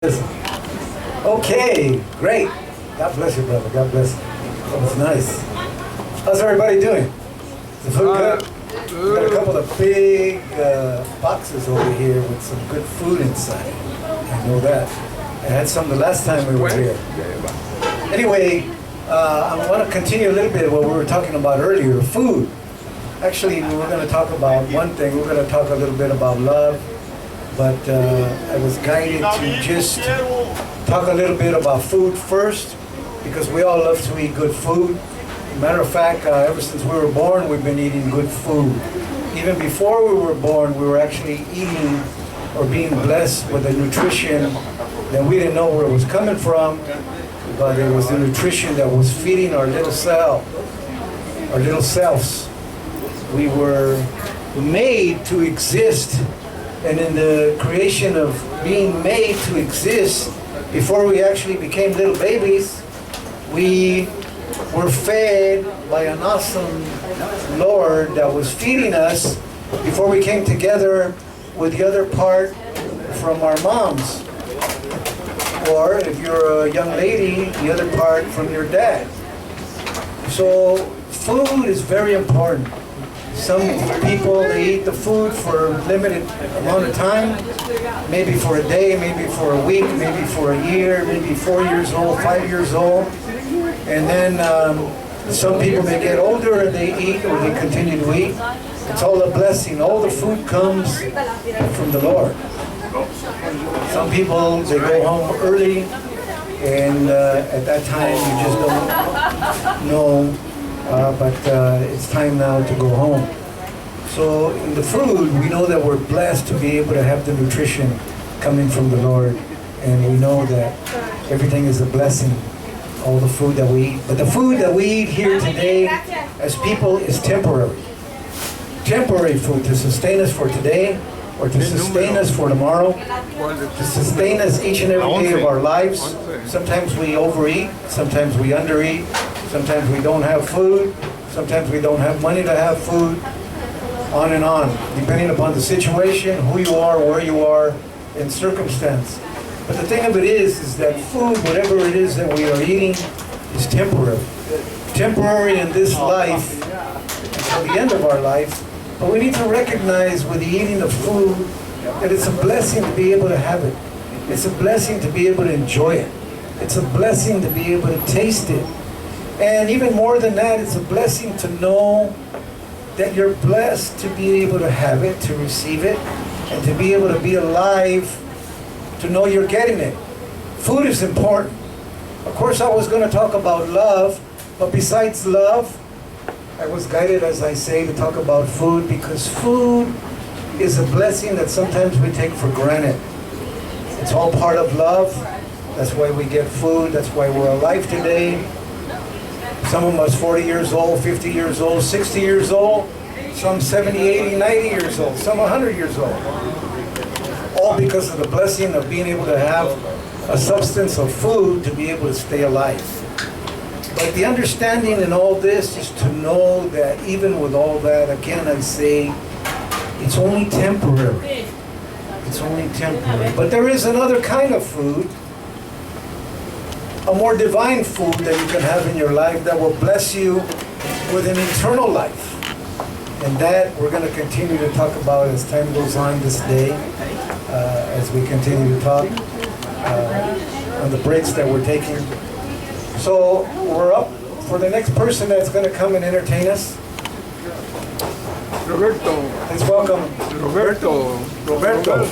Okay, great. God bless you, brother. God bless you. That was nice. How's everybody doing? Is the food good? We got a couple of big boxes over here with some good food inside. I know that. I had some the last time we were here. Anyway, I want to continue a little bit of what we were talking about earlier, food. Actually, we were going to talk about one thing. We're going to talk a little bit about love. But I was guided to just talk a little bit about food first, because we all love to eat good food. Matter of fact, ever since we were born, we've been eating good food. Even before we were born, we were actually eating or being blessed with the nutrition that we didn't know where it was coming from, but it was the nutrition that was feeding our little selves. We were made to exist. And in the creation of being made to exist, before we actually became little babies, we were fed by an awesome Lord that was feeding us before we came together with the other part from our moms. Or if you're a young lady, the other part from your dad. So food is very important. Some people, they eat the food for a limited amount of time, maybe for a day, maybe for a week, maybe for a year, maybe 4 years old, 5 years old. And then some people, they get older and they eat or they continue to eat. It's all a blessing. All the food comes from the Lord. Some people, they go home early, and at that time you just don't know. But it's time now to go home. So in the food, we know that we're blessed to be able to have the nutrition coming from the Lord. And we know that everything is a blessing, all the food that we eat. But the food that we eat here today as people is temporary. Temporary food to sustain us for today, or to sustain us for tomorrow, to sustain us each and every day of our lives. Sometimes we overeat, sometimes we undereat. Sometimes we don't have food. Sometimes we don't have money to have food. On and on, depending upon the situation, who you are, where you are, and circumstance. But the thing of it is that food, whatever it is that we are eating, is temporary. Temporary in this life, until the end of our life. But we need to recognize with the eating of food that it's a blessing to be able to have it. It's a blessing to be able to enjoy it. It's a blessing to be able to taste it. And even more than that, it's a blessing to know that you're blessed to be able to have it, to receive it, and to be able to be alive, to know you're getting it. Food is important. Of course, I was going to talk about love, but besides love, I was guided, as I say, to talk about food, because food is a blessing that sometimes we take for granted. It's all part of love. That's why we get food. That's why we're alive today. Some of us 40 years old, 50 years old, 60 years old, some 70, 80, 90 years old, some 100 years old. All because of the blessing of being able to have a substance of food to be able to stay alive. But the understanding in all this is to know that even with all that, again I say, it's only temporary. It's only temporary. But there is another kind of food, a more divine food that you can have in your life that will bless you with an eternal life. And that we're going to continue to talk about as time goes on this day, as we continue to talk on the breaks that we're taking. So we're up for the next person that's going to come and entertain us. Roberto. Let's welcome Roberto. Roberto.